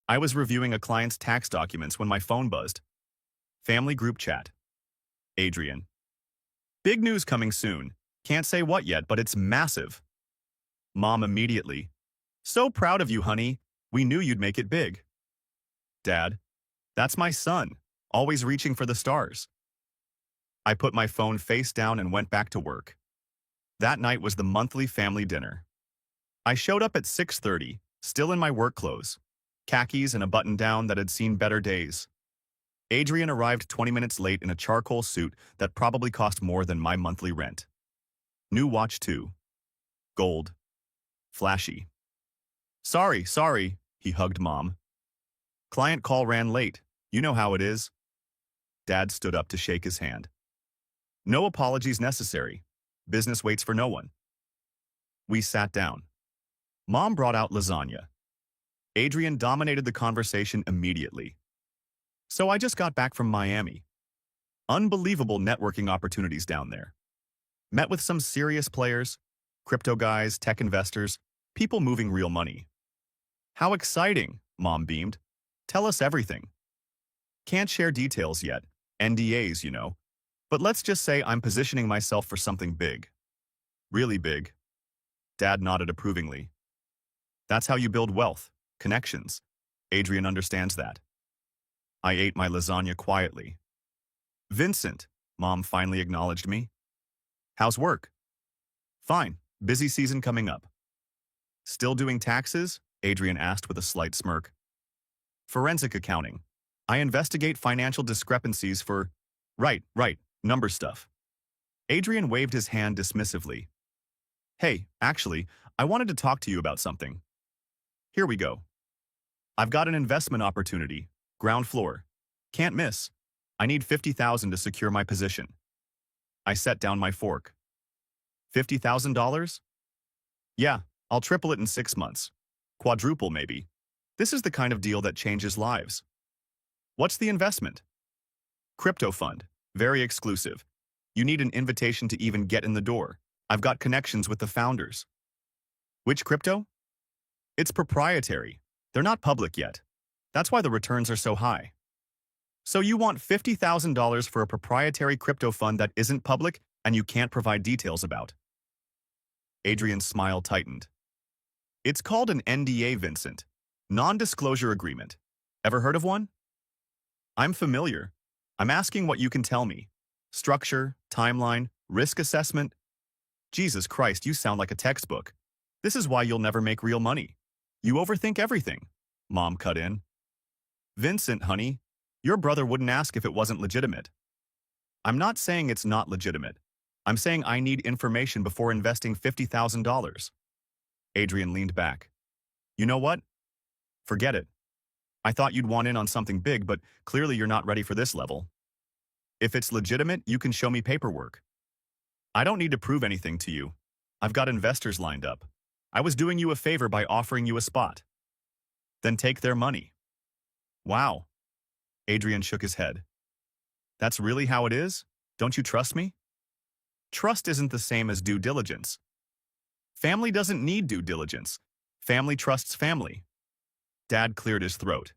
I was reviewing a client's tax documents when my phone buzzed. Family group chat. Adrian. Big news coming soon. Can't say what yet, but it's massive. Mom immediately. So proud of you, honey. We knew you'd make it big. Dad. That's my son, always reaching for the stars. I put my phone face down and went back to work. That night was the monthly family dinner. I showed up at 6:30, still in my work clothes, khakis and a button-down that had seen better days. Adrian arrived 20 minutes late in a charcoal suit that probably cost more than my monthly rent. New watch too. Gold. Flashy. Sorry, he hugged Mom. Client call ran late. You know how it is. Dad stood up to shake his hand. No apologies necessary. Business waits for no one. We sat down. Mom brought out lasagna. Adrian dominated the conversation immediately. So I just got back from Miami. Unbelievable networking opportunities down there. Met with some serious players, crypto guys, tech investors, people moving real money. How exciting, Mom beamed. Tell us everything. Can't share details yet, NDAs, you know. But let's just say I'm positioning myself for something big. Really big. Dad nodded approvingly. That's how you build wealth, connections. Adrian understands that. I ate my lasagna quietly. Vincent, Mom finally acknowledged me. How's work? Fine, busy season coming up. Still doing taxes? Adrian asked with a slight smirk. Forensic accounting. I investigate financial discrepancies for… Right, number stuff. Adrian waved his hand dismissively. Hey, actually, I wanted to talk to you about something. Here we go. I've got an investment opportunity, ground floor. Can't miss. I need $50,000 to secure my position. I set down my fork. $50,000? Yeah, I'll triple it in 6 months. Quadruple, maybe. This is the kind of deal that changes lives. What's the investment? Crypto fund. Very exclusive. You need an invitation to even get in the door. I've got connections with the founders. Which crypto? It's proprietary. They're not public yet. That's why the returns are so high. So you want $50,000 for a proprietary crypto fund that isn't public and you can't provide details about? Adrian's smile tightened. It's called an NDA, Vincent. Non-disclosure agreement. Ever heard of one? I'm familiar. I'm asking what you can tell me. Structure, timeline, risk assessment. Jesus Christ, you sound like a textbook. This is why you'll never make real money. You overthink everything. Mom cut in. Vincent, honey, your brother wouldn't ask if it wasn't legitimate. I'm not saying it's not legitimate. I'm saying I need information before investing $50,000. Adrian leaned back. You know what? Forget it. I thought you'd want in on something big, but clearly you're not ready for this level. If it's legitimate, you can show me paperwork. I don't need to prove anything to you. I've got investors lined up. I was doing you a favor by offering you a spot. Then take their money. Wow. Adrian shook his head. That's really how it is? Don't you trust me? Trust isn't the same as due diligence. Family doesn't need due diligence. Family trusts family. Dad cleared his throat.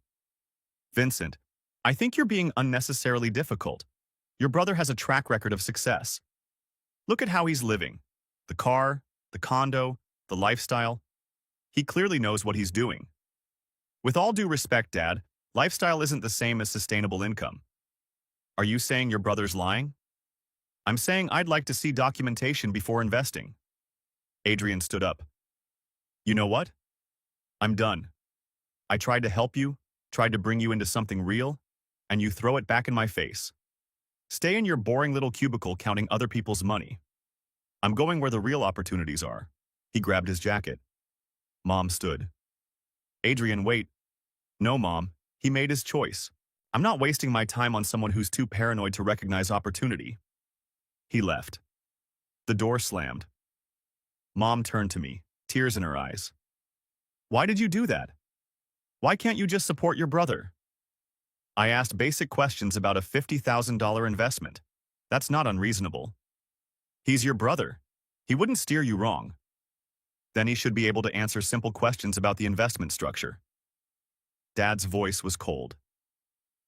Vincent, I think you're being unnecessarily difficult. Your brother has a track record of success. Look at how he's living. The car, the condo, the lifestyle. He clearly knows what he's doing. With all due respect, Dad, lifestyle isn't the same as sustainable income. Are you saying your brother's lying? I'm saying I'd like to see documentation before investing. Adrian stood up. You know what? I'm done. I tried to help you, tried to bring you into something real, and you throw it back in my face. Stay in your boring little cubicle counting other people's money. I'm going where the real opportunities are. He grabbed his jacket. Mom stood. Adrian, wait. No, Mom. He made his choice. I'm not wasting my time on someone who's too paranoid to recognize opportunity. He left. The door slammed. Mom turned to me, tears in her eyes. Why did you do that? Why can't you just support your brother? I asked basic questions about a $50,000 investment. That's not unreasonable. He's your brother. He wouldn't steer you wrong. Then he should be able to answer simple questions about the investment structure. Dad's voice was cold.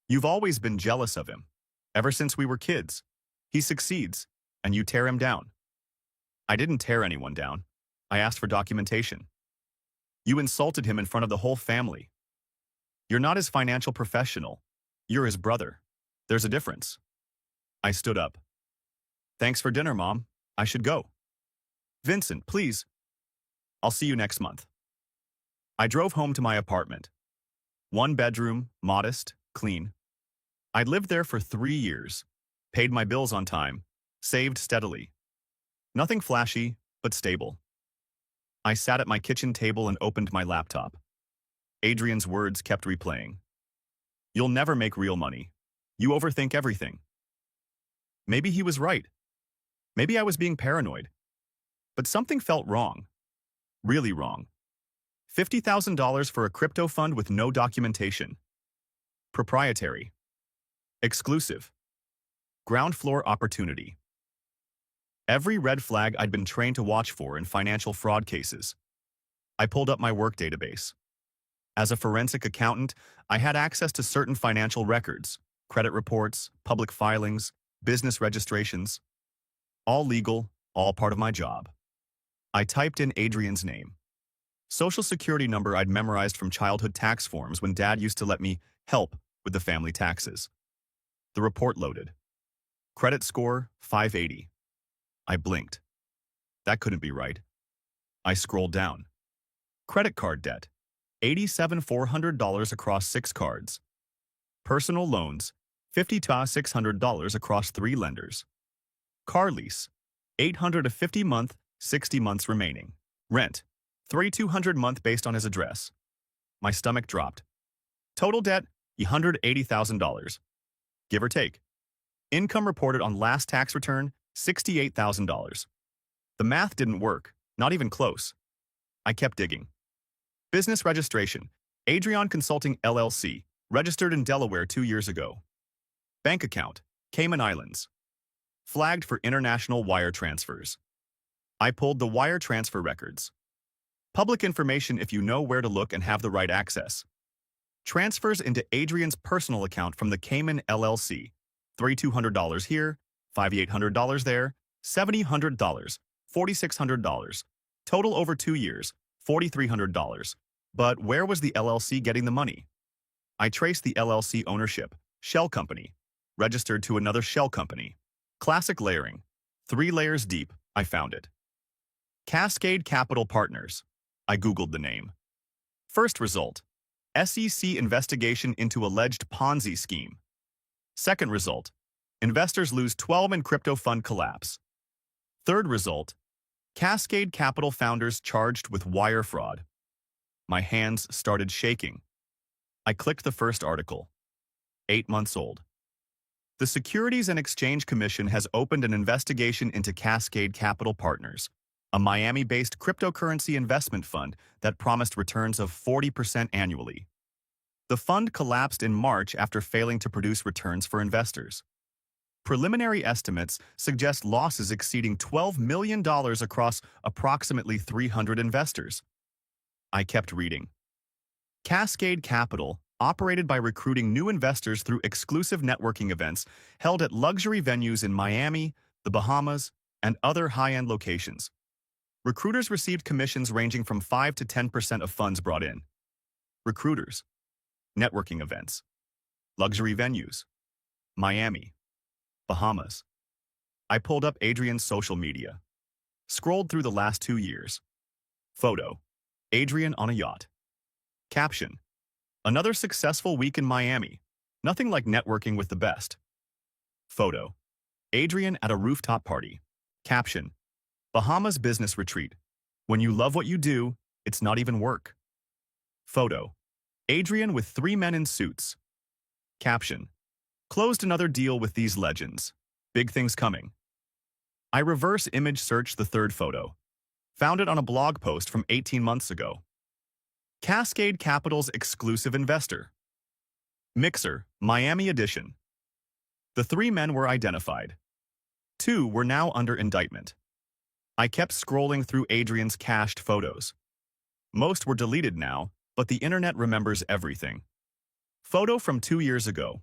You've always been jealous of him. Ever since we were kids. He succeeds, and you tear him down. I didn't tear anyone down. I asked for documentation. You insulted him in front of the whole family. You're not his financial professional. You're his brother. There's a difference. I stood up. Thanks for dinner, Mom. I should go. Vincent, please. I'll see you next month. I drove home to my apartment. 1 bedroom, modest, clean. I'd lived there for 3 years, paid my bills on time, saved steadily. Nothing flashy, but stable. I sat at my kitchen table and opened my laptop. Adrian's words kept replaying. You'll never make real money. You overthink everything. Maybe he was right. Maybe I was being paranoid. But something felt wrong. Really wrong. $50,000 for a crypto fund with no documentation. Proprietary. Exclusive. Ground floor opportunity. Every red flag I'd been trained to watch for in financial fraud cases. I pulled up my work database. As a forensic accountant, I had access to certain financial records, credit reports, public filings, business registrations. All legal, all part of my job. I typed in Adrian's name. Social security number I'd memorized from childhood tax forms when Dad used to let me help with the family taxes. The report loaded. Credit score, 580. I blinked. That couldn't be right. I scrolled down. Credit card debt, $87,400 across 6 cards. Personal loans, $50,600 across 3 lenders. Car lease, $850 month, 60 months remaining. Rent, $3,200 month based on his address. My stomach dropped. Total debt, $180,000. Give or take. Income reported on last tax return, $68,000. The math didn't work, not even close. I kept digging. Business registration, Adrian Consulting LLC, registered in Delaware 2 years ago. Bank account, Cayman Islands. Flagged for international wire transfers. I pulled the wire transfer records. Public information if you know where to look and have the right access. Transfers into Adrian's personal account from the Cayman LLC. $3,200 here, $5,800 there, $7,000, $4,600. Total over 2 years, $4,300. But where was the LLC getting the money? I traced the LLC ownership, shell company, registered to another shell company. Classic layering. 3 layers deep, I found it. Cascade Capital Partners. I Googled the name. First result, SEC investigation into alleged Ponzi scheme. Second result, investors lose 12 in crypto fund collapse. Third result, Cascade Capital founders charged with wire fraud. My hands started shaking. I clicked the first article. 8 months old. The Securities and Exchange Commission has opened an investigation into Cascade Capital Partners, a Miami-based cryptocurrency investment fund that promised returns of 40% annually. The fund collapsed in March after failing to produce returns for investors. Preliminary estimates suggest losses exceeding $12 million across approximately 300 investors. I kept reading. Cascade Capital, operated by recruiting new investors through exclusive networking events held at luxury venues in Miami, the Bahamas, and other high-end locations. Recruiters received commissions ranging from 5 to 10% of funds brought in. Recruiters. Networking events. Luxury venues. Miami. Bahamas. I pulled up Adrian's social media. Scrolled through the last 2 years. Photo. Adrian on a yacht. Caption. Another successful week in Miami. Nothing like networking with the best. Photo. Adrian at a rooftop party. Caption. Bahamas business retreat. When you love what you do, it's not even work. Photo. Adrian with 3 men in suits. Caption. Closed another deal with these legends. Big things coming. I reverse image searched the third photo. Found it on a blog post from 18 months ago. Cascade Capital's exclusive investor. Mixer, Miami edition. The 3 men were identified. 2 were now under indictment. I kept scrolling through Adrian's cached photos. Most were deleted now, but the internet remembers everything. Photo from 2 years ago.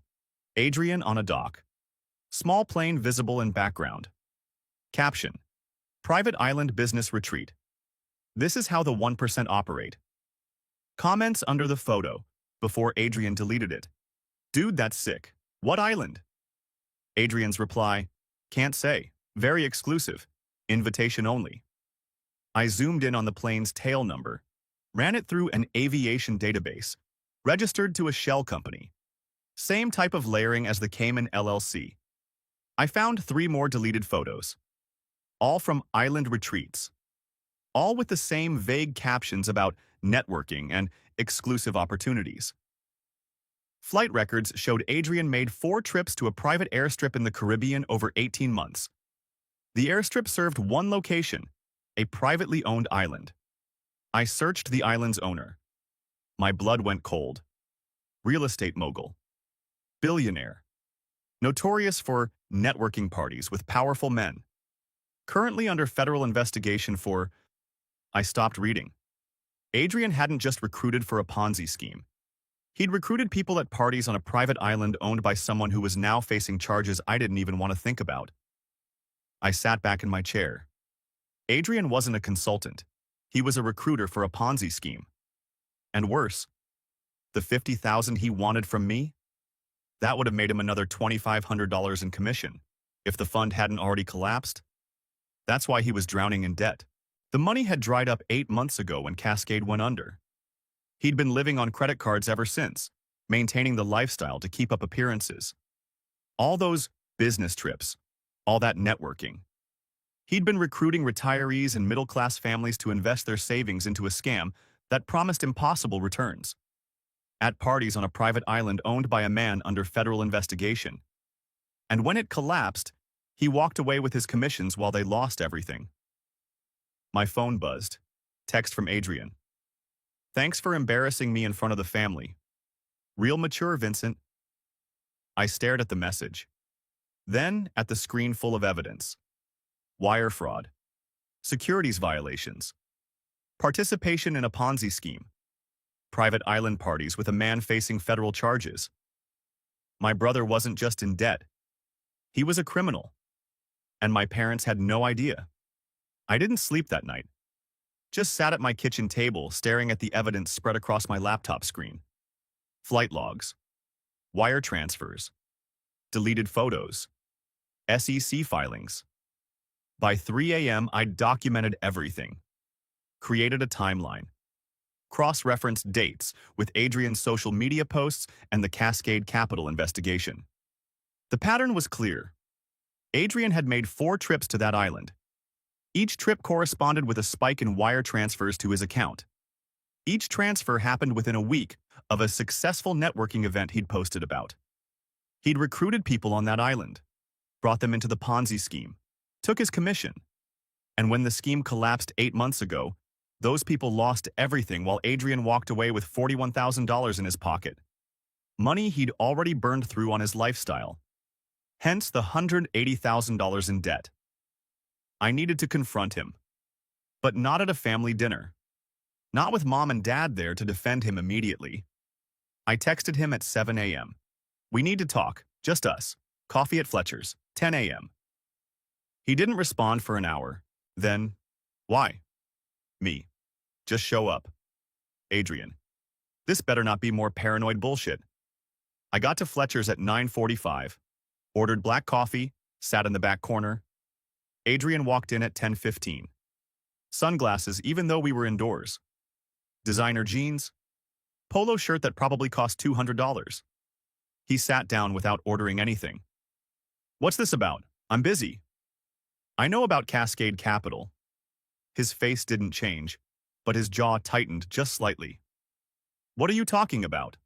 Adrian on a dock. Small plane visible in background. Caption: Private Island Business Retreat. This is how the 1% operate. Comments under the photo, before Adrian deleted it. Dude, that's sick. What island? Adrian's reply: Can't say. Very exclusive. Invitation only. I zoomed in on the plane's tail number, ran it through an aviation database, registered to a shell company. Same type of layering as the Cayman LLC. I found 3 more deleted photos, all from island retreats, all with the same vague captions about networking and exclusive opportunities. Flight records showed Adrian made 4 trips to a private airstrip in the Caribbean over 18 months. The airstrip served one location, a privately owned island. I searched the island's owner. My blood went cold. Real estate mogul. Billionaire. Notorious for networking parties with powerful men. Currently under federal investigation for... I stopped reading. Adrian hadn't just recruited for a Ponzi scheme. He'd recruited people at parties on a private island owned by someone who was now facing charges I didn't even want to think about. I sat back in my chair. Adrian wasn't a consultant. He was a recruiter for a Ponzi scheme. And worse, the $50,000 he wanted from me? That would have made him another $2,500 in commission, if the fund hadn't already collapsed. That's why he was drowning in debt. The money had dried up 8 months ago when Cascade went under. He'd been living on credit cards ever since, maintaining the lifestyle to keep up appearances. All those business trips, all that networking. He'd been recruiting retirees and middle-class families to invest their savings into a scam that promised impossible returns. At parties on a private island owned by a man under federal investigation. And when it collapsed, he walked away with his commissions while they lost everything. My phone buzzed. Text from Adrian. Thanks for embarrassing me in front of the family. Real mature, Vincent. I stared at the message. Then at the screen full of evidence. Wire fraud. Securities violations. Participation in a Ponzi scheme. Private island parties with a man facing federal charges. My brother wasn't just in debt. He was a criminal. And my parents had no idea. I didn't sleep that night. Just sat at my kitchen table staring at the evidence spread across my laptop screen. Flight logs. Wire transfers. Deleted photos. SEC filings. By 3 a.m., I documented everything. Created a timeline. Cross-referenced dates with Adrian's social media posts and the Cascade Capital investigation. The pattern was clear. Adrian had made 4 trips to that island. Each trip corresponded with a spike in wire transfers to his account. Each transfer happened within a week of a successful networking event he'd posted about. He'd recruited people on that island, brought them into the Ponzi scheme, took his commission. And when the scheme collapsed 8 months ago, those people lost everything while Adrian walked away with $41,000 in his pocket. Money he'd already burned through on his lifestyle. Hence the $180,000 in debt. I needed to confront him. But not at a family dinner. Not with mom and dad there to defend him immediately. I texted him at 7 a.m. We need to talk, just us. Coffee at Fletcher's, 10 a.m. He didn't respond for an hour. Then, why? Me. Just show up. Adrian. This better not be more paranoid bullshit. I got to Fletcher's at 9:45, ordered black coffee, sat in the back corner. Adrian walked in at 10:15. Sunglasses even though we were indoors. Designer jeans. Polo shirt that probably cost $200. He sat down without ordering anything. What's this about? I'm busy. I know about Cascade Capital. His face didn't change, but his jaw tightened just slightly. What are you talking about?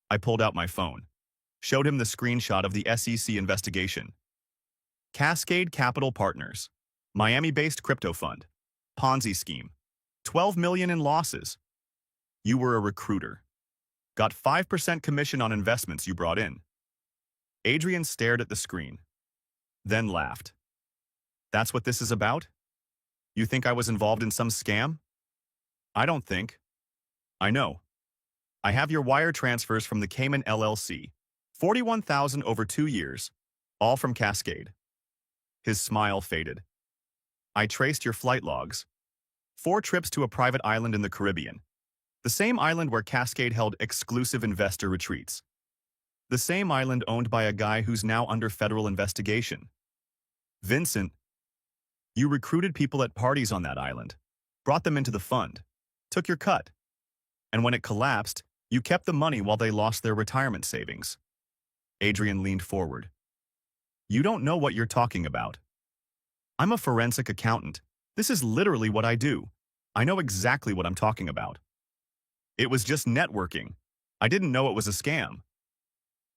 I pulled out my phone, showed him the screenshot of the SEC investigation. Cascade Capital Partners, Miami-based crypto fund, Ponzi scheme, $12 million in losses. You were a recruiter. Got 5% commission on investments you brought in. Adrian stared at the screen, then laughed. That's what this is about? You think I was involved in some scam? I don't think. I know. I have your wire transfers from the Cayman LLC. 41,000 over 2 years. All from Cascade. His smile faded. I traced your flight logs. 4 trips to a private island in the Caribbean. The same island where Cascade held exclusive investor retreats. The same island owned by a guy who's now under federal investigation. Vincent, you recruited people at parties on that island, brought them into the fund, took your cut. And when it collapsed, you kept the money while they lost their retirement savings. Adrian leaned forward. You don't know what you're talking about. I'm a forensic accountant. This is literally what I do. I know exactly what I'm talking about. It was just networking. I didn't know it was a scam.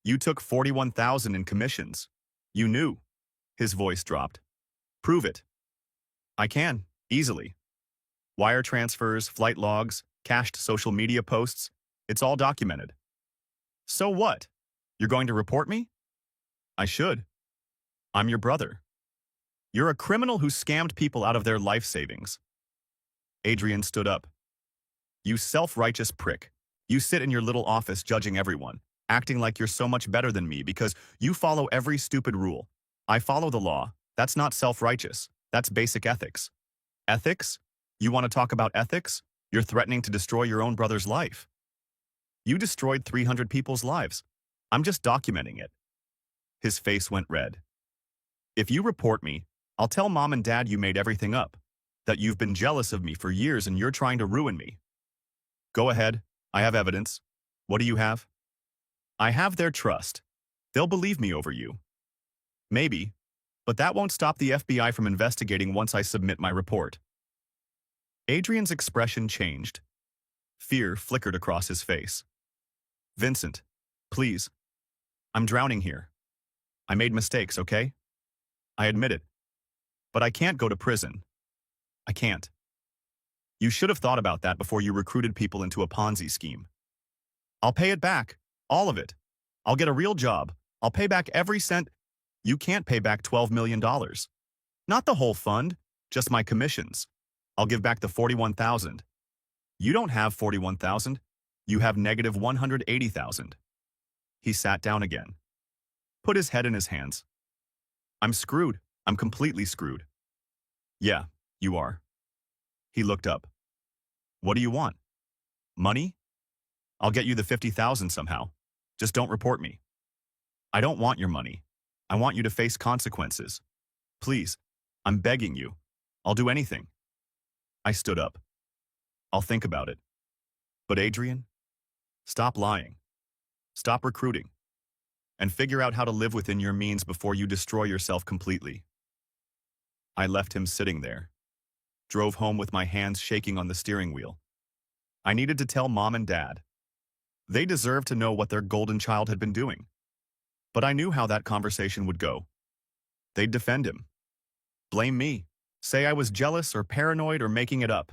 You took 41,000 in commissions. You knew. His voice dropped. Prove it. I can, easily. Wire transfers, flight logs, cached social media posts. It's all documented. So what? You're going to report me? I should. I'm your brother. You're a criminal who scammed people out of their life savings. Adrian stood up. You self-righteous prick. You sit in your little office judging everyone, acting like you're so much better than me because you follow every stupid rule. I follow the law. That's not self-righteous. That's basic ethics. Ethics? You want to talk about ethics? You're threatening to destroy your own brother's life. You destroyed 300 people's lives. I'm just documenting it. His face went red. If you report me, I'll tell Mom and Dad you made everything up, that you've been jealous of me for years and you're trying to ruin me. Go ahead. I have evidence. What do you have? I have their trust. They'll believe me over you. Maybe, but that won't stop the FBI from investigating once I submit my report. Adrian's expression changed. Fear flickered across his face. Vincent, please. I'm drowning here. I made mistakes, okay? I admit it. But I can't go to prison. I can't. You should have thought about that before you recruited people into a Ponzi scheme. I'll pay it back. All of it. I'll get a real job. I'll pay back every cent. You can't pay back $12 million. Not the whole fund, just my commissions. I'll give back the 41,000. You don't have 41,000. You have negative 180,000. He sat down again. Put his head in his hands. I'm screwed. I'm completely screwed. Yeah, you are. He looked up. What do you want? Money? I'll get you the 50,000 somehow. Just don't report me. I don't want your money. I want you to face consequences. Please, I'm begging you. I'll do anything. I stood up. I'll think about it. But Adrian, stop lying. Stop recruiting. And figure out how to live within your means before you destroy yourself completely. I left him sitting there. Drove home with my hands shaking on the steering wheel. I needed to tell Mom and Dad. They deserved to know what their golden child had been doing. But I knew how that conversation would go. They'd defend him. Blame me. Say I was jealous or paranoid or making it up.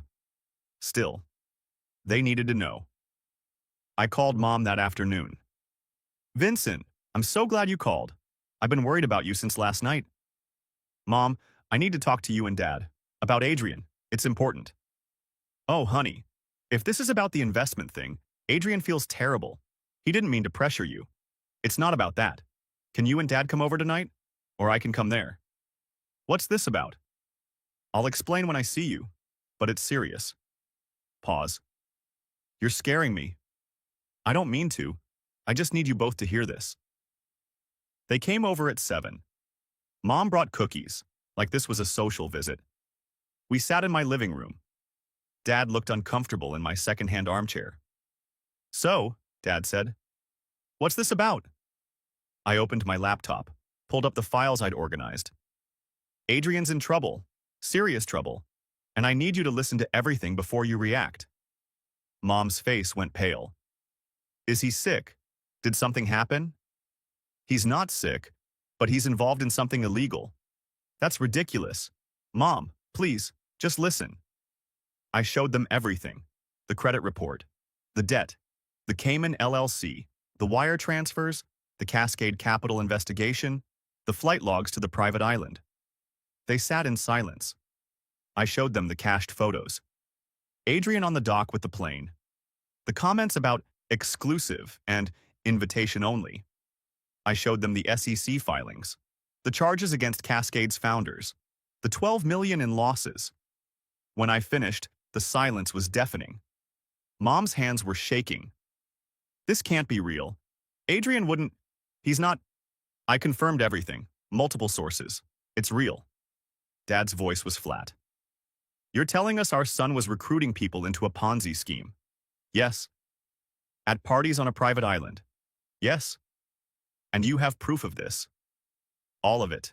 Still, they needed to know. I called Mom that afternoon. Vincent, I'm so glad you called. I've been worried about you since last night. Mom, I need to talk to you and Dad. About Adrian. It's important. Oh, honey. If this is about the investment thing, Adrian feels terrible. He didn't mean to pressure you. It's not about that. Can you and Dad come over tonight? Or I can come there. What's this about? I'll explain when I see you, but it's serious. Pause. You're scaring me. I don't mean to. I just need you both to hear this. They came over at 7. Mom brought cookies, like this was a social visit. We sat in my living room. Dad looked uncomfortable in my second-hand armchair. So, Dad said, what's this about? I opened my laptop, pulled up the files I'd organized. Adrian's in trouble, serious trouble, and I need you to listen to everything before you react. Mom's face went pale. Is he sick? Did something happen? He's not sick, but he's involved in something illegal. That's ridiculous. Mom, please, just listen. I showed them everything. The credit report, the debt, the Cayman LLC, the wire transfers, the Cascade Capital investigation, the flight logs to the private island. They sat in silence. I showed them the cached photos. Adrian on the dock with the plane. The comments about exclusive, and invitation only. I showed them the SEC filings, the charges against Cascade's founders, the $12 million in losses. When I finished, the silence was deafening. Mom's hands were shaking. This can't be real. Adrian wouldn't. He's not. I confirmed everything. Multiple sources. It's real. Dad's voice was flat. You're telling us our son was recruiting people into a Ponzi scheme? Yes. At parties on a private island? Yes. And you have proof of this? All of it.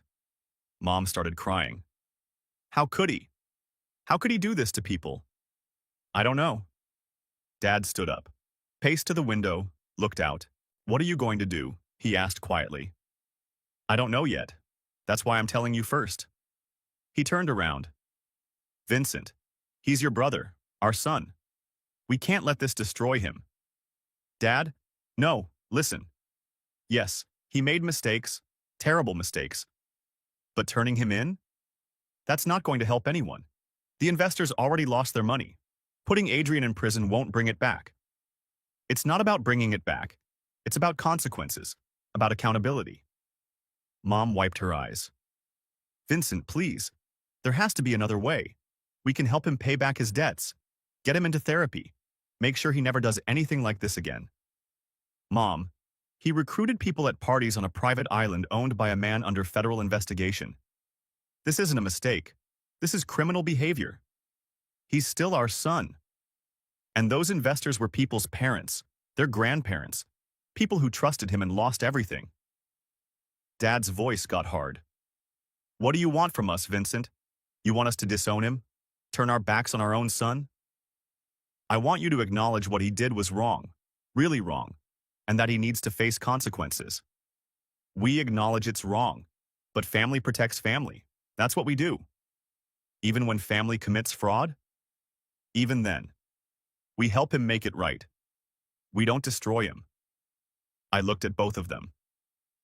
Mom started crying. How could he? How could he do this to people? I don't know. Dad stood up, paced to the window, looked out. What are you going to do? He asked quietly. I don't know yet. That's why I'm telling you first. He turned around. Vincent, he's your brother, our son. We can't let this destroy him. Dad? No, listen. Yes, he made mistakes, terrible mistakes. But turning him in? That's not going to help anyone. The investors already lost their money. Putting Adrian in prison won't bring it back. It's not about bringing it back. It's about consequences, about accountability. Mom wiped her eyes. Vincent, please. There has to be another way. We can help him pay back his debts, get him into therapy, make sure he never does anything like this again. Mom, he recruited people at parties on a private island owned by a man under federal investigation. This isn't a mistake. This is criminal behavior. He's still our son. And those investors were people's parents, their grandparents, people who trusted him and lost everything. Dad's voice got hard. What do you want from us, Vincent? You want us to disown him? Turn our backs on our own son? I want you to acknowledge what he did was wrong, really wrong, and that he needs to face consequences. We acknowledge it's wrong, but family protects family. That's what we do. Even when family commits fraud? Even then, we help him make it right. We don't destroy him. I looked at both of them,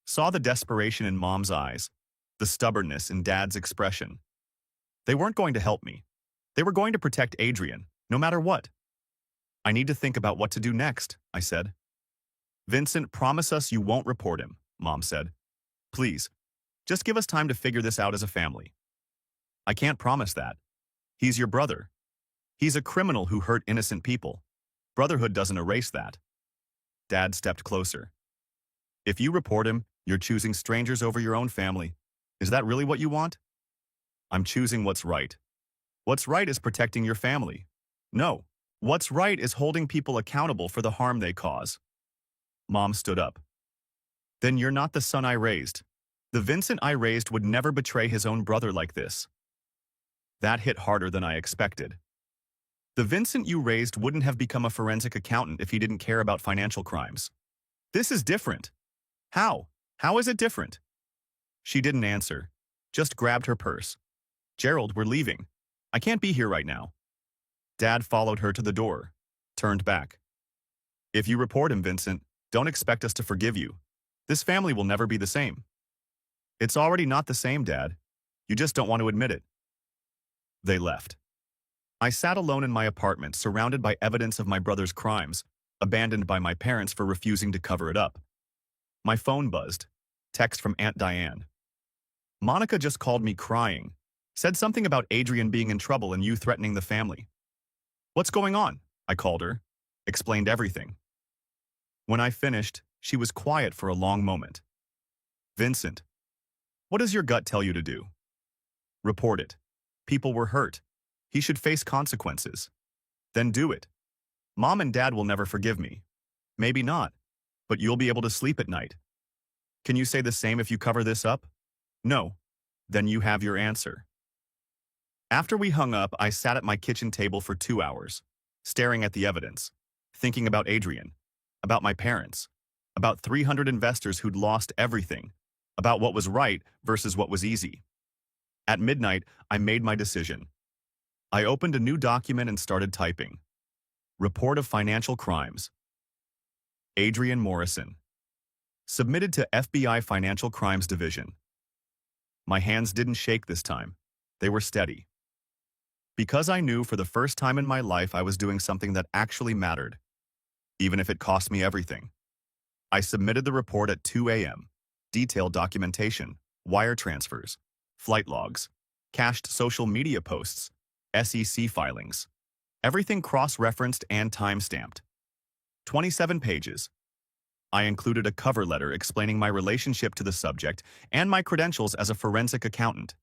saw the desperation in Mom's eyes, the stubbornness in Dad's expression. They weren't going to help me. They were going to protect Adrian, no matter what. I need to think about what to do next, I said. Vincent, promise us you won't report him, Mom said. Please, just give us time to figure this out as a family. I can't promise that. He's your brother. He's a criminal who hurt innocent people. Brotherhood doesn't erase that. Dad stepped closer. If you report him, you're choosing strangers over your own family. Is that really what you want? I'm choosing what's right. What's right is protecting your family. No, what's right is holding people accountable for the harm they cause. Mom stood up. Then you're not the son I raised. The Vincent I raised would never betray his own brother like this. That hit harder than I expected. The Vincent you raised wouldn't have become a forensic accountant if he didn't care about financial crimes. This is different. How? How is it different? She didn't answer, just grabbed her purse. Gerald, we're leaving. I can't be here right now. Dad followed her to the door, turned back. If you report him, Vincent, don't expect us to forgive you. This family will never be the same. It's already not the same, Dad. You just don't want to admit it. They left. I sat alone in my apartment, surrounded by evidence of my brother's crimes, abandoned by my parents for refusing to cover it up. My phone buzzed. Text from Aunt Diane. Monica just called me crying. Said something about Adrian being in trouble and you threatening the family. What's going on? I called her. Explained everything. When I finished, she was quiet for a long moment. Vincent, what does your gut tell you to do? Report it. People were hurt. He should face consequences. Then do it. Mom and Dad will never forgive me. Maybe not, but you'll be able to sleep at night. Can you say the same if you cover this up? No. Then you have your answer. After we hung up, I sat at my kitchen table for 2 hours, staring at the evidence, thinking about Adrian, about my parents, about 300 investors who'd lost everything, about what was right versus what was easy. At midnight, I made my decision. I opened a new document and started typing. Report of Financial Crimes. Adrian Morrison. Submitted to FBI Financial Crimes Division. My hands didn't shake this time. They were steady. Because I knew for the first time in my life I was doing something that actually mattered. even if it cost me everything. I submitted the report at 2 a.m. Detailed documentation, wire transfers, flight logs, cached social media posts, SEC filings. Everything cross-referenced and time-stamped. 27 pages. I included a cover letter explaining my relationship to the subject and my credentials as a forensic accountant.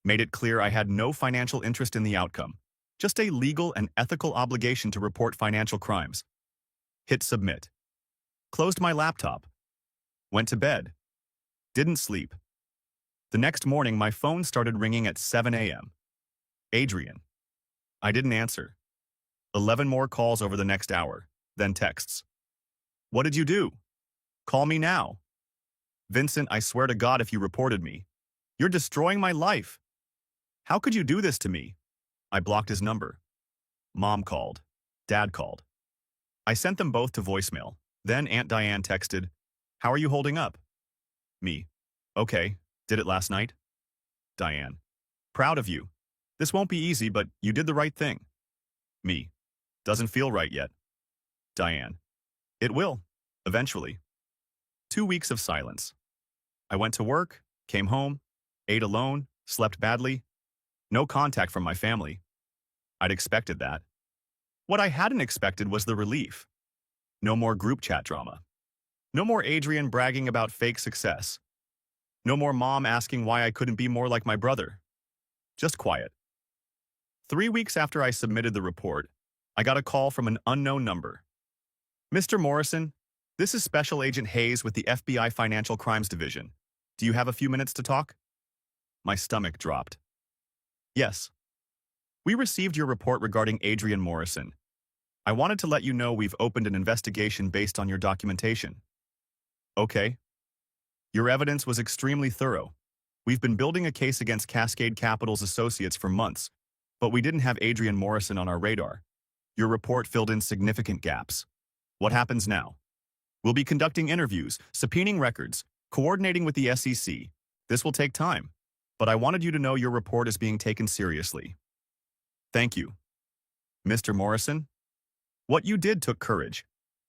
Made it clear I had no financial interest in the outcome, just a legal and ethical obligation to report financial crimes. Hit submit. Closed my laptop. Went to bed. Didn't sleep. The next morning, my phone started ringing at 7 a.m. Adrian. I didn't answer. 11 more calls over the next hour, then texts. What did you do? Call me now. Vincent, I swear to God if you reported me. You're destroying my life. How could you do this to me? I blocked his number. Mom called. Dad called. I sent them both to voicemail. Then Aunt Diane texted, "How are you holding up?" Me. "Okay, did it last night?" Diane. "Proud of you. This won't be easy, but you did the right thing." Me. "Doesn't feel right yet." Diane. "It will, eventually." 2 weeks of silence. I went to work, came home, ate alone, slept badly. No contact from my family. I'd expected that. What I hadn't expected was the relief. No more group chat drama. No more Adrian bragging about fake success. No more mom asking why I couldn't be more like my brother. Just quiet. 3 weeks after I submitted the report, I got a call from an unknown number. "Mr. Morrison, this is Special Agent Hayes with the FBI Financial Crimes Division. Do you have a few minutes to talk?" My stomach dropped. "Yes. We received your report regarding Adrian Morrison. I wanted to let you know we've opened an investigation based on your documentation." "Okay." "Your evidence was extremely thorough. We've been building a case against Cascade Capital's associates for months, but we didn't have Adrian Morrison on our radar. Your report filled in significant gaps. What happens now?" "We'll be conducting interviews, subpoenaing records, coordinating with the SEC. This will take time, but I wanted you to know your report is being taken seriously." "Thank you." "Mr. Morrison, what you did took courage.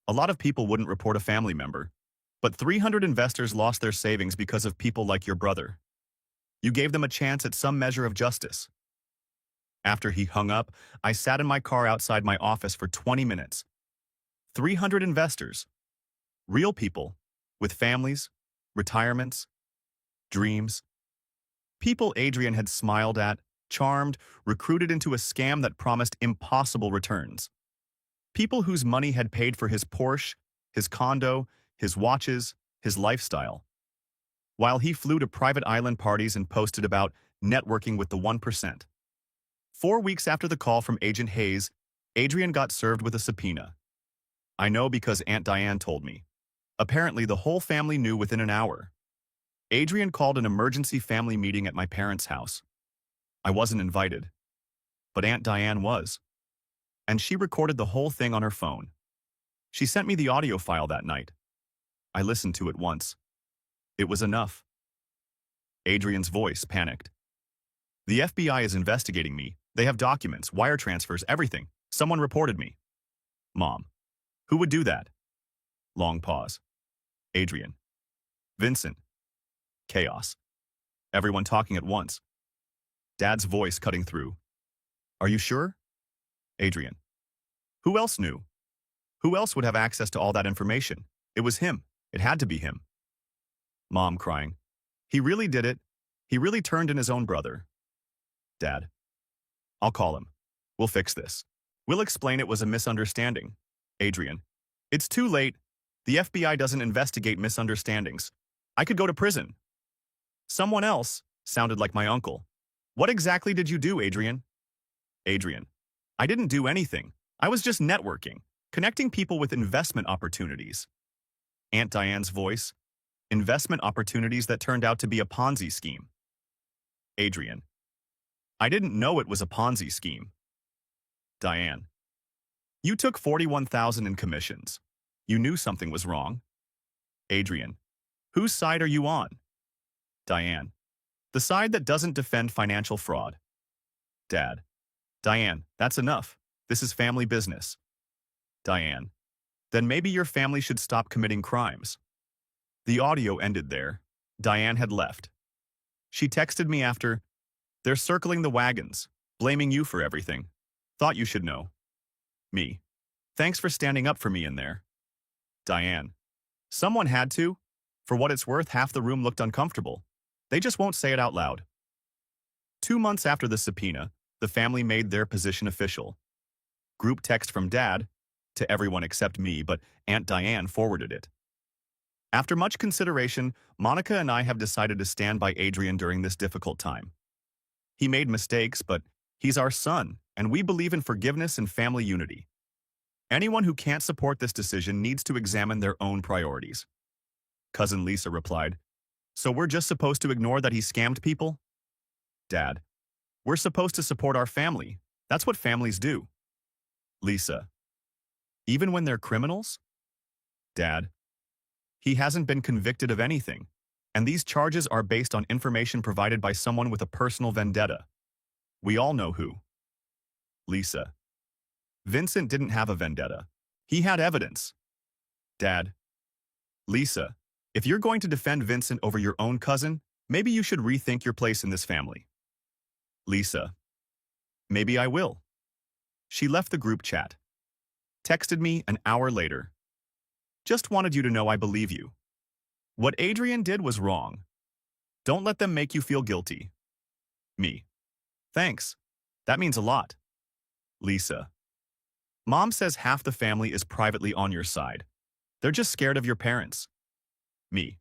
A lot of people wouldn't report a family member, but 300 investors lost their savings because of people like your brother. You gave them a chance at some measure of justice." After he hung up, I sat in my car outside my office for 20 minutes. 300 investors. Real people, with families, retirements, dreams. People Adrian had smiled at, charmed, recruited into a scam that promised impossible returns. People whose money had paid for his Porsche, his condo, his watches, his lifestyle. While he flew to private island parties and posted about networking with the 1%. 4 weeks after the call from Agent Hayes, Adrian got served with a subpoena. I know because Aunt Diane told me. Apparently, the whole family knew within an hour. Adrian called an emergency family meeting at my parents' house. I wasn't invited, but Aunt Diane was. And she recorded the whole thing on her phone. She sent me the audio file that night. I listened to it once. It was enough. Adrian's voice panicked. "The FBI is investigating me. They have documents, wire transfers, everything. Someone reported me." Mom. "Who would do that?" Long pause. Adrian. "Vincent." Chaos. Everyone talking at once. Dad's voice cutting through. "Are you sure?" Adrian. "Who else knew? Who else would have access to all that information? It was him. It had to be him." Mom crying. "He really did it. He really turned in his own brother." Dad. "I'll call him. We'll fix this. We'll explain it was a misunderstanding." Adrian. "It's too late. The FBI doesn't investigate misunderstandings. I could go to prison." Someone else sounded like my uncle. "What exactly did you do, Adrian?" Adrian. "I didn't do anything. I was just networking, connecting people with investment opportunities." Aunt Diane's voice. "Investment opportunities that turned out to be a Ponzi scheme." Adrian. "I didn't know it was a Ponzi scheme." Diane. "You took $41,000 in commissions. You knew something was wrong." Adrian. "Whose side are you on?" Diane. "The side that doesn't defend financial fraud." Dad. "Diane, that's enough. This is family business." Diane. Then maybe your family should stop committing crimes. The audio ended there. Diane had left. She texted me after, "They're circling the wagons, blaming you for everything. Thought you should know." Me. "Thanks for standing up for me in there." Diane. "Someone had to. For what it's worth, half the room looked uncomfortable. They just won't say it out loud." 2 months after the subpoena, the family made their position official. Group text from Dad, to everyone except me, but Aunt Diane forwarded it. "After much consideration, Monica and I have decided to stand by Adrian during this difficult time. He made mistakes, but he's our son, and we believe in forgiveness and family unity. Anyone who can't support this decision needs to examine their own priorities." Cousin Lisa replied, "So we're just supposed to ignore that he scammed people?" Dad. "We're supposed to support our family. That's what families do." Lisa. "Even when they're criminals?" Dad. "He hasn't been convicted of anything, and these charges are based on information provided by someone with a personal vendetta. We all know who." Lisa. "Vincent didn't have a vendetta. He had evidence." Dad. "Lisa, if you're going to defend Vincent over your own cousin, maybe you should rethink your place in this family." Lisa. "Maybe I will." She left the group chat. Texted me an hour later. "Just wanted you to know I believe you. What Adrian did was wrong. Don't let them make you feel guilty." Me. "Thanks. That means a lot." Lisa. "Mom says half the family is privately on your side. They're just scared of your parents." Me.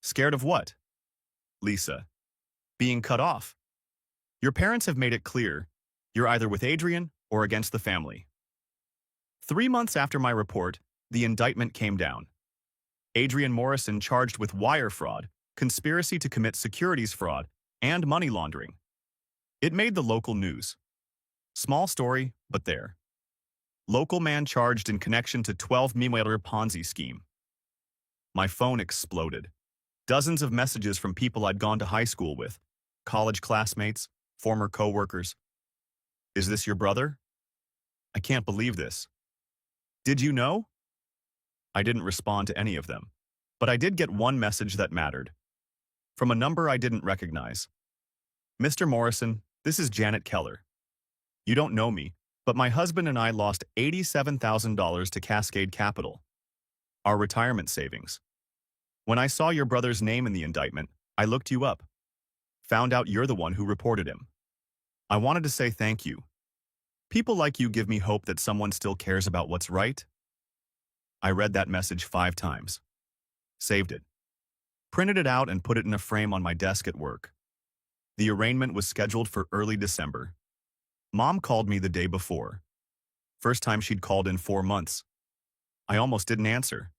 "Scared of what?" Lisa. "Being cut off. Your parents have made it clear you're either with Adrian or against the family." 3 months after my report, the indictment came down. Adrian Morrison charged with wire fraud, conspiracy to commit securities fraud, and money laundering. It made the local news. Small story, but there. Local man charged in connection to 12 million Ponzi scheme. My phone exploded. Dozens of messages from people I'd gone to high school with, college classmates, former co-workers. "Is this your brother? I can't believe this. Did you know?" I didn't respond to any of them, but I did get one message that mattered. From a number I didn't recognize. "Mr. Morrison, this is Janet Keller. You don't know me, but my husband and I lost $87,000 to Cascade Capital, our retirement savings. When I saw your brother's name in the indictment, I looked you up. Found out you're the one who reported him. I wanted to say thank you. People like you give me hope that someone still cares about what's right." I read that message 5 times. Saved it. Printed it out and put it in a frame on my desk at work. The arraignment was scheduled for early December. Mom called me the day before. First time she'd called in 4 months. I almost didn't answer.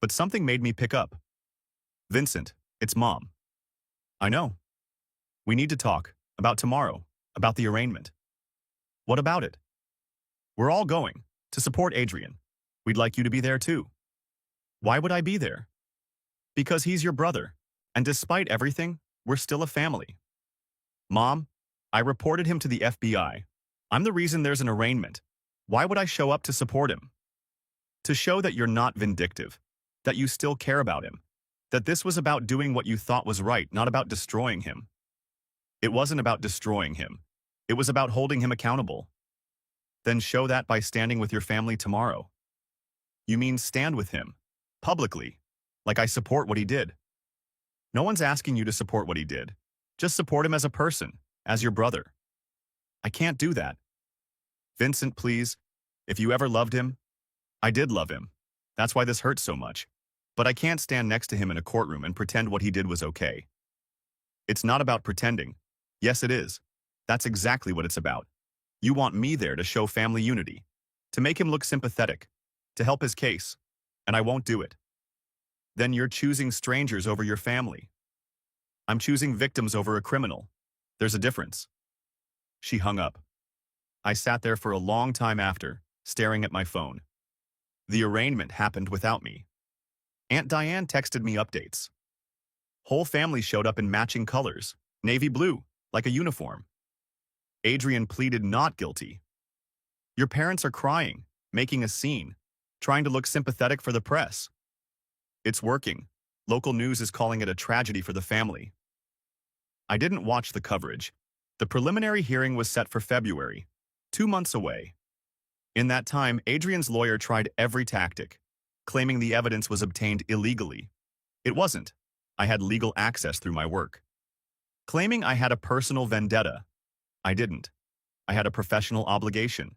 But something made me pick up. "Vincent, it's Mom." "I know. We need to talk. About tomorrow. About the arraignment." "What about it?" "We're all going. To support Adrian. We'd like you to be there too." "Why would I be there?" "Because he's your brother. And despite everything, we're still a family." "Mom, I reported him to the FBI. I'm the reason there's an arraignment. Why would I show up to support him?" "To show that you're not vindictive. That you still care about him. That this was about doing what you thought was right, not about destroying him." "It wasn't about destroying him. It was about holding him accountable." "Then show that by standing with your family tomorrow." "You mean stand with him? Publicly? Like I support what he did?" "No one's asking you to support what he did. Just support him as a person, as your brother." "I can't do that." "Vincent, please. If you ever loved him." "I did love him. That's why this hurts so much. But I can't stand next to him in a courtroom and pretend what he did was okay." "It's not about pretending." "Yes, it is. That's exactly what it's about. You want me there to show family unity, to make him look sympathetic, to help his case, and I won't do it." "Then you're choosing strangers over your family." "I'm choosing victims over a criminal. There's a difference." She hung up. I sat there for a long time after, staring at my phone. The arraignment happened without me. Aunt Diane texted me updates. Whole family showed up in matching colors, navy blue, like a uniform. Adrian pleaded not guilty. "Your parents are crying, making a scene, trying to look sympathetic for the press. It's working. Local news is calling it a tragedy for the family. I didn't watch the coverage. The preliminary hearing was set for February, 2 months away. In that time, Adrian's lawyer tried every tactic, claiming the evidence was obtained illegally. It wasn't. I had legal access through my work. Claiming I had a personal vendetta. I didn't. I had a professional obligation.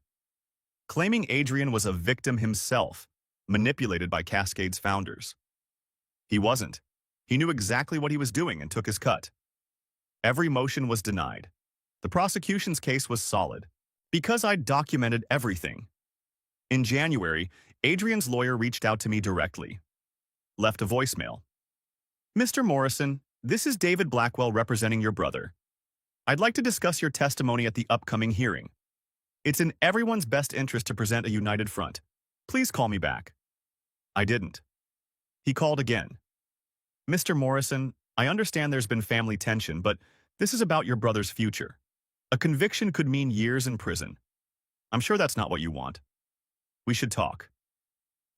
Claiming Adrian was a victim himself, manipulated by Cascade's founders. He wasn't. He knew exactly what he was doing and took his cut. Every motion was denied. The prosecution's case was solid, because I'd documented everything. In January, Adrian's lawyer reached out to me directly. Left a voicemail. "Mr. Morrison, this is David Blackwell representing your brother. I'd like to discuss your testimony at the upcoming hearing. It's in everyone's best interest to present a united front. Please call me back." I didn't. He called again. "Mr. Morrison, I understand there's been family tension, but this is about your brother's future. A conviction could mean years in prison. I'm sure that's not what you want. We should talk."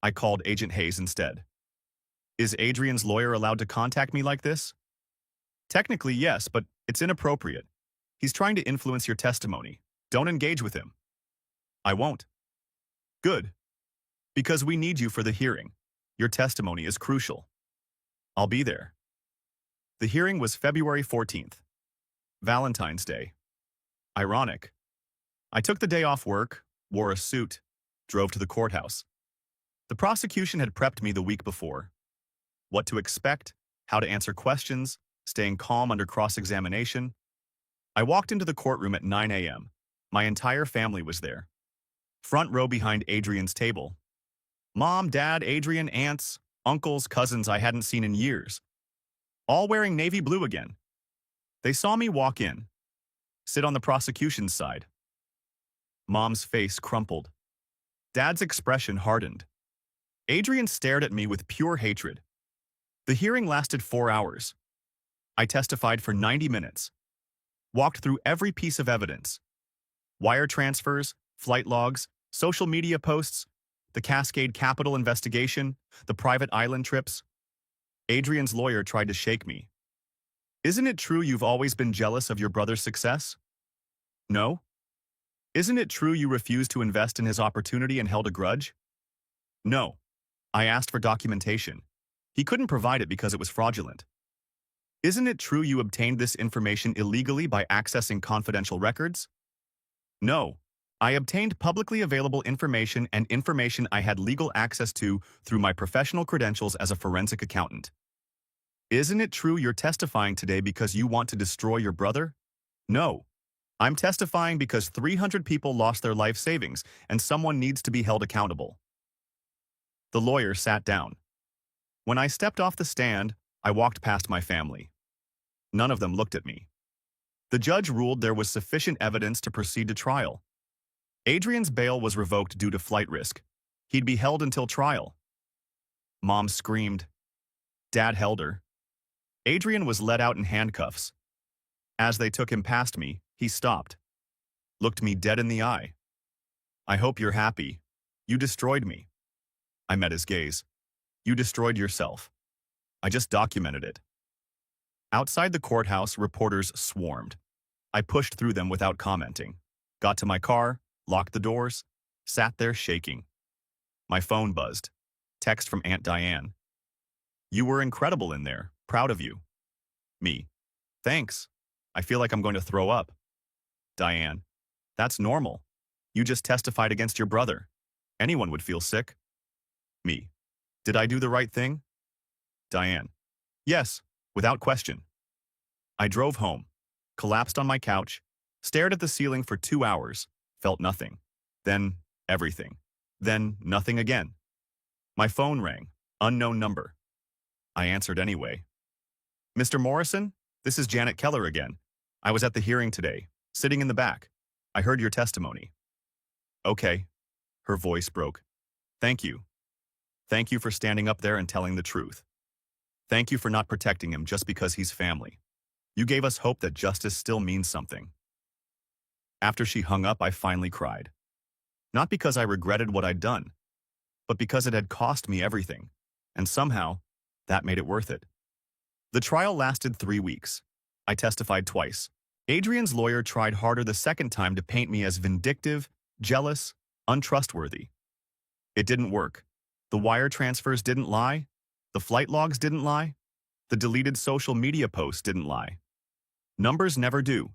I called Agent Hayes instead. "Is Adrian's lawyer allowed to contact me like this?" "Technically, yes, but it's inappropriate. He's trying to influence your testimony. Don't engage with him." "I won't." "Good. Because we need you for the hearing. Your testimony is crucial." "I'll be there." The hearing was February 14th, Valentine's Day. Ironic. I took the day off work, wore a suit, drove to the courthouse. The prosecution had prepped me the week before. What to expect, how to answer questions, staying calm under cross-examination. I walked into the courtroom at 9 a.m. My entire family was there. Front row behind Adrian's table. Mom, Dad, Adrian, aunts, uncles, cousins I hadn't seen in years. All wearing navy blue again. They saw me walk in, sit on the prosecution's side. Mom's face crumpled. Dad's expression hardened. Adrian stared at me with pure hatred. The hearing lasted 4 hours. I testified for 90 minutes. Walked through every piece of evidence. Wire transfers, flight logs, social media posts, the Cascade Capital investigation, the private island trips. Adrian's lawyer tried to shake me. "Isn't it true you've always been jealous of your brother's success?" "No." "Isn't it true you refused to invest in his opportunity and held a grudge?" "No." I asked for documentation. He couldn't provide it because it was fraudulent. "Isn't it true you obtained this information illegally by accessing confidential records?" "No. I obtained publicly available information and information I had legal access to through my professional credentials as a forensic accountant." "Isn't it true you're testifying today because you want to destroy your brother?" "No. I'm testifying because 300 people lost their life savings and someone needs to be held accountable." The lawyer sat down. When I stepped off the stand, I walked past my family. None of them looked at me. The judge ruled there was sufficient evidence to proceed to trial. Adrian's bail was revoked due to flight risk. He'd be held until trial. Mom screamed. Dad held her. Adrian was led out in handcuffs. As they took him past me, he stopped. Looked me dead in the eye. "I hope you're happy. You destroyed me." I met his gaze. "You destroyed yourself. I just documented it." Outside the courthouse, reporters swarmed. I pushed through them without commenting. Got to my car, locked the doors, sat there shaking. My phone buzzed. Text from Aunt Diane. "You were incredible in there. Proud of you." Me. "Thanks. I feel like I'm going to throw up." Diane. "That's normal. You just testified against your brother. Anyone would feel sick." Me. "Did I do the right thing?" Diane. "Yes, without question." I drove home, collapsed on my couch, stared at the ceiling for 2 hours, felt nothing. Then, everything. Then, nothing again. My phone rang, unknown number. I answered anyway. "Mr. Morrison, this is Janet Keller again. I was at the hearing today, sitting in the back. I heard your testimony." "Okay." Her voice broke. "Thank you. Thank you for standing up there and telling the truth. Thank you for not protecting him just because he's family. You gave us hope that justice still means something." After she hung up, I finally cried. Not because I regretted what I'd done, but because it had cost me everything. And somehow, that made it worth it. The trial lasted 3 weeks. I testified twice. Adrian's lawyer tried harder the second time to paint me as vindictive, jealous, untrustworthy. It didn't work. The wire transfers didn't lie. The flight logs didn't lie. The deleted social media posts didn't lie. Numbers never do.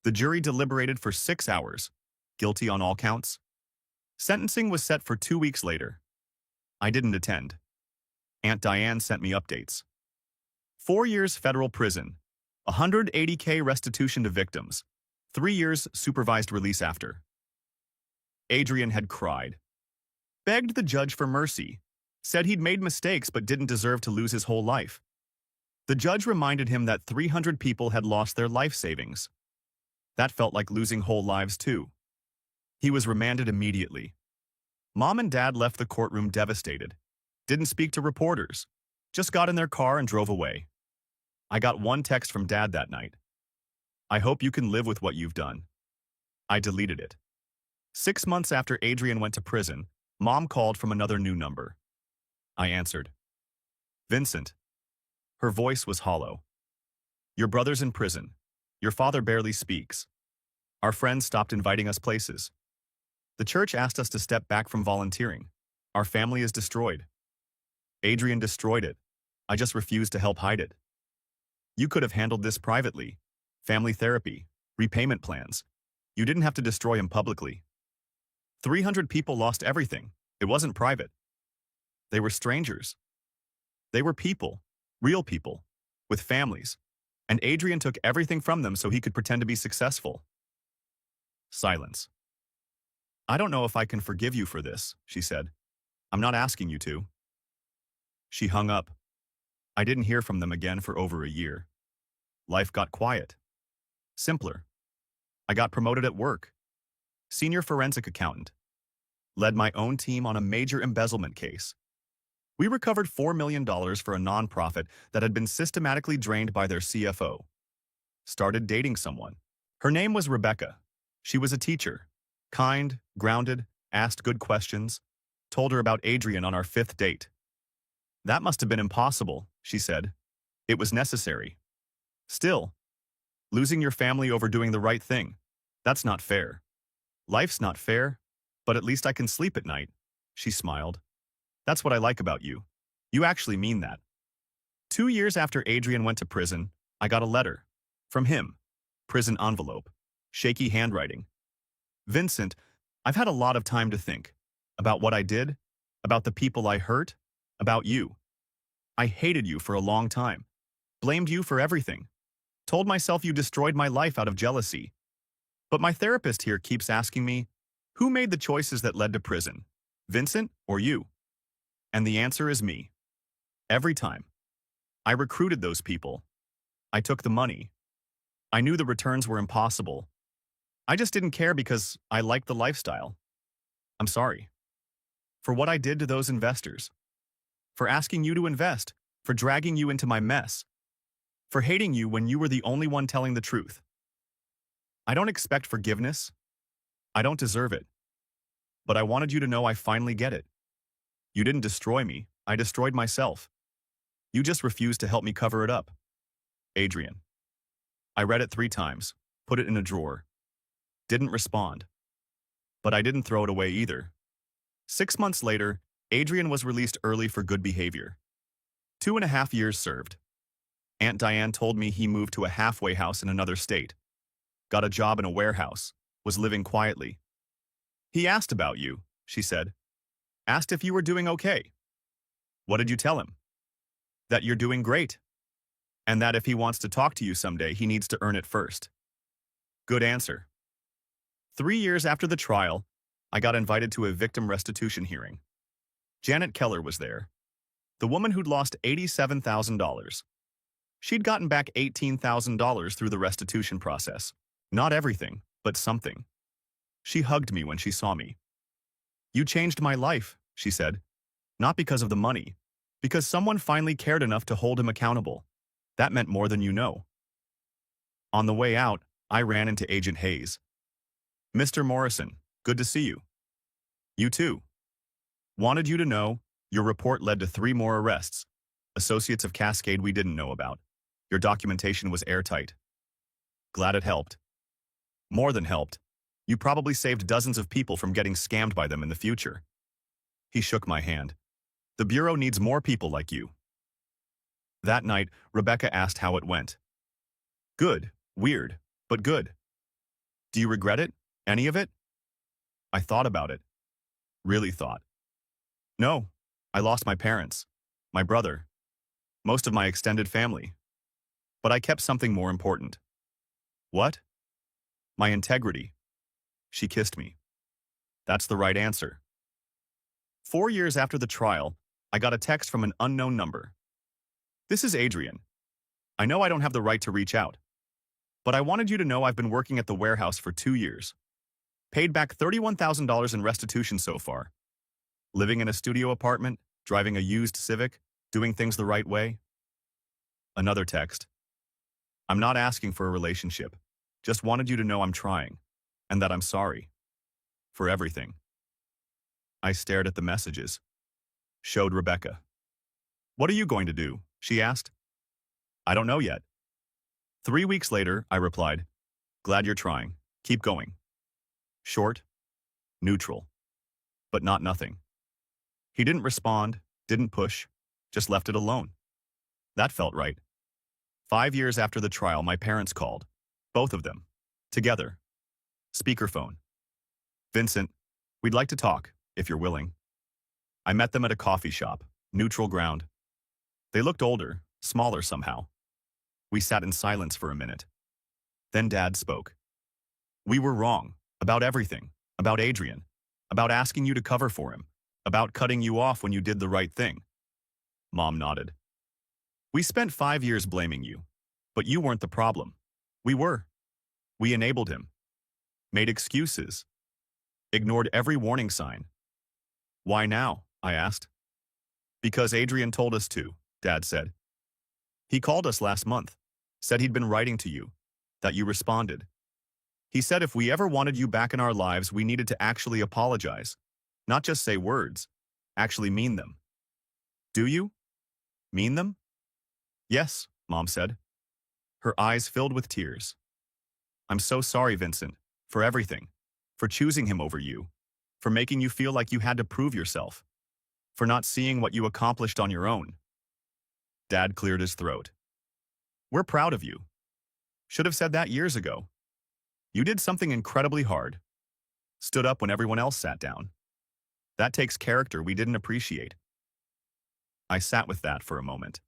The jury deliberated for 6 hours. Guilty on all counts. Sentencing was set for 2 weeks later. I didn't attend. Aunt Diane sent me updates. 4 years federal prison, $180K restitution to victims, 3 years supervised release after. Adrian had cried, begged the judge for mercy, said he'd made mistakes but didn't deserve to lose his whole life. The judge reminded him that 300 people had lost their life savings. That felt like losing whole lives too. He was remanded immediately. Mom and Dad left the courtroom devastated, didn't speak to reporters, just got in their car and drove away. I got one text from Dad that night. I hope you can live with what you've done. I deleted it. 6 months after Adrian went to prison, Mom called from another new number. I answered. Vincent. Her voice was hollow. Your brother's in prison. Your father barely speaks. Our friends stopped inviting us places. The church asked us to step back from volunteering. Our family is destroyed. Adrian destroyed it. I just refused to help hide it. You could have handled this privately. Family therapy, repayment plans. You didn't have to destroy him publicly. 300 people lost everything. It wasn't private. They were strangers. They were people, real people, with families. And Adrian took everything from them so he could pretend to be successful. Silence. I don't know if I can forgive you for this, she said. I'm not asking you to. She hung up. I didn't hear from them again for over a year. Life got quiet. Simpler. I got promoted at work. Senior forensic accountant. Led my own team on a major embezzlement case. We recovered $4 million for a nonprofit that had been systematically drained by their CFO. Started dating someone. Her name was Rebecca. She was a teacher. Kind, grounded, asked good questions. Told her about Adrian on our 5th date. That must have been impossible, she said. It was necessary. Still, losing your family over doing the right thing, that's not fair. Life's not fair, but at least I can sleep at night, she smiled. That's what I like about you. You actually mean that. 2 years after Adrian went to prison, I got a letter. From him. Prison envelope. Shaky handwriting. Vincent, I've had a lot of time to think. About what I did, about the people I hurt, about you. I hated you for a long time. Blamed you for everything. Told myself you destroyed my life out of jealousy. But my therapist here keeps asking me, who made the choices that led to prison? Vincent or you? And the answer is me. Every time. I recruited those people. I took the money. I knew the returns were impossible. I just didn't care because I liked the lifestyle. I'm sorry. For what I did to those investors. For asking you to invest. For dragging you into my mess. For hating you when you were the only one telling the truth. I don't expect forgiveness. I don't deserve it. But I wanted you to know I finally get it. You didn't destroy me. I destroyed myself. You just refused to help me cover it up. Adrian. I read it 3 times, put it in a drawer. Didn't respond. But I didn't throw it away either. 6 months later, Adrian was released early for good behavior. 2.5 years served. Aunt Diane told me he moved to a halfway house in another state. Got a job in a warehouse. Was living quietly. He asked about you, she said. Asked if you were doing okay. What did you tell him? That you're doing great. And that if he wants to talk to you someday, he needs to earn it first. Good answer. 3 years after the trial, I got invited to a victim restitution hearing. Janet Keller was there. The woman who'd lost $87,000. She'd gotten back $18,000 through the restitution process. Not everything, but something. She hugged me when she saw me. You changed my life, she said. Not because of the money, because someone finally cared enough to hold him accountable. That meant more than you know. On the way out, I ran into Agent Hayes. Mr. Morrison, good to see you. You too. Wanted you to know, your report led to 3 more arrests. Associates of Cascade we didn't know about. Your documentation was airtight. Glad it helped. More than helped. You probably saved dozens of people from getting scammed by them in the future. He shook my hand. The Bureau needs more people like you. That night, Rebecca asked how it went. Good. Weird. But good. Do you regret it? Any of it? I thought about it. Really thought. No. I lost my parents. My brother. Most of my extended family. But I kept something more important. What? My integrity. She kissed me. That's the right answer. 4 years after the trial, I got a text from an unknown number. This is Adrian. I know I don't have the right to reach out, but I wanted you to know I've been working at the warehouse for 2 years. Paid back $31,000 in restitution so far. Living in a studio apartment, driving a used Civic, doing things the right way. Another text. I'm not asking for a relationship. Just wanted you to know I'm trying, and that I'm sorry. For everything. I stared at the messages. Showed Rebecca. What are you going to do? She asked. I don't know yet. 3 weeks later, I replied, glad you're trying. Keep going. Short, neutral, but not nothing. He didn't respond, didn't push, just left it alone. That felt right. 5 years after the trial, my parents called. Both of them. Together. Speakerphone. Vincent, we'd like to talk, if you're willing. I met them at a coffee shop, neutral ground. They looked older, smaller somehow. We sat in silence for a minute. Then Dad spoke. We were wrong, about everything, about Adrian, about asking you to cover for him, about cutting you off when you did the right thing. Mom nodded. We spent 5 years blaming you, but you weren't the problem. We were. We enabled him. Made excuses. Ignored every warning sign. Why now? I asked. Because Adrian told us to, Dad said. He called us last month, said he'd been writing to you, that you responded. He said if we ever wanted you back in our lives, we needed to actually apologize, not just say words, actually mean them. Do you? Mean them? Yes, Mom said. Her eyes filled with tears. I'm so sorry, Vincent, for everything, for choosing him over you, for making you feel like you had to prove yourself, for not seeing what you accomplished on your own. Dad cleared his throat. We're proud of you. Should have said that years ago. You did something incredibly hard. Stood up when everyone else sat down. That takes character we didn't appreciate. I sat with that for a moment.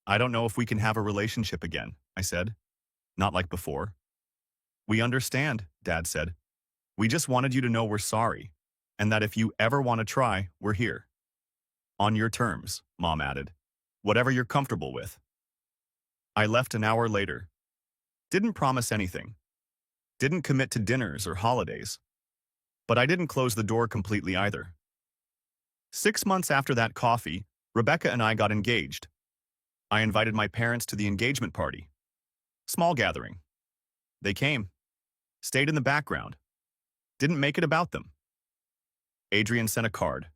I don't know if we can have a relationship again, I said. Not like before. We understand, Dad said. We just wanted you to know we're sorry, and that if you ever want to try, we're here. On your terms, Mom added. Whatever you're comfortable with. I left an hour later. Didn't promise anything. Didn't commit to dinners or holidays. But I didn't close the door completely either. 6 months after that coffee, Rebecca and I got engaged. I invited my parents to the engagement party. Small gathering. They came. Stayed in the background. Didn't make it about them. Adrian sent a card.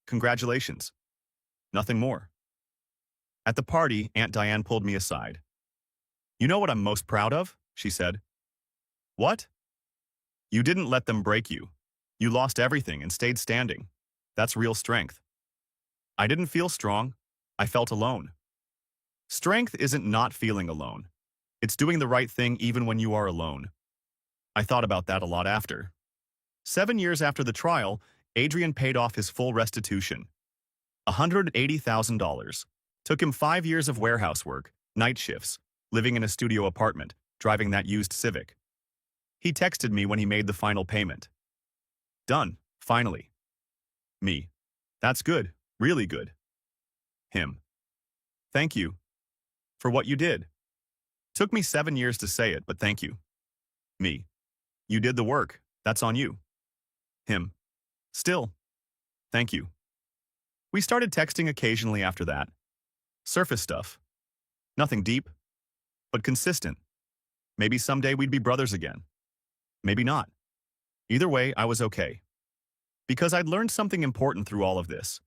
Congratulations. Nothing more. At the party, Aunt Diane pulled me aside. You know what I'm most proud of? She said. What? You didn't let them break you. You lost everything and stayed standing. That's real strength. I didn't feel strong. I felt alone. Strength isn't not feeling alone. It's doing the right thing even when you are alone. I thought about that a lot after. 7 years after the trial, Adrian paid off his full restitution. $180,000. Took him 5 years of warehouse work, night shifts, living in a studio apartment, driving that used Civic. He texted me when he made the final payment. Done, finally. Me. That's good, really good. Him. Thank you. For what you did. Took me 7 years to say it, but thank you. Me. You did the work, that's on you. Him. Still. Thank you. We started texting occasionally after that. Surface stuff. Nothing deep, but consistent. Maybe someday we'd be brothers again. Maybe not. Either way, I was okay. Because I'd learned something important through all of this.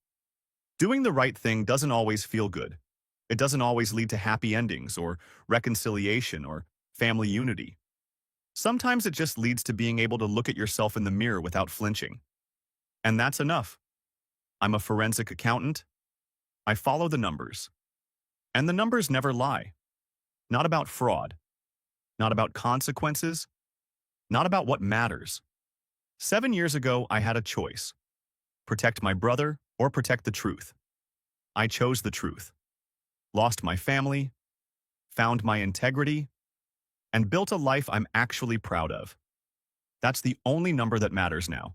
Doing the right thing doesn't always feel good. It doesn't always lead to happy endings or reconciliation or family unity. Sometimes it just leads to being able to look at yourself in the mirror without flinching. And that's enough. I'm a forensic accountant. I follow the numbers. And the numbers never lie. Not about fraud. Not about consequences. Not about what matters. 7 years ago, I had a choice. Protect my brother or protect the truth. I chose the truth. Lost my family, found my integrity, and built a life I'm actually proud of. That's the only number that matters now.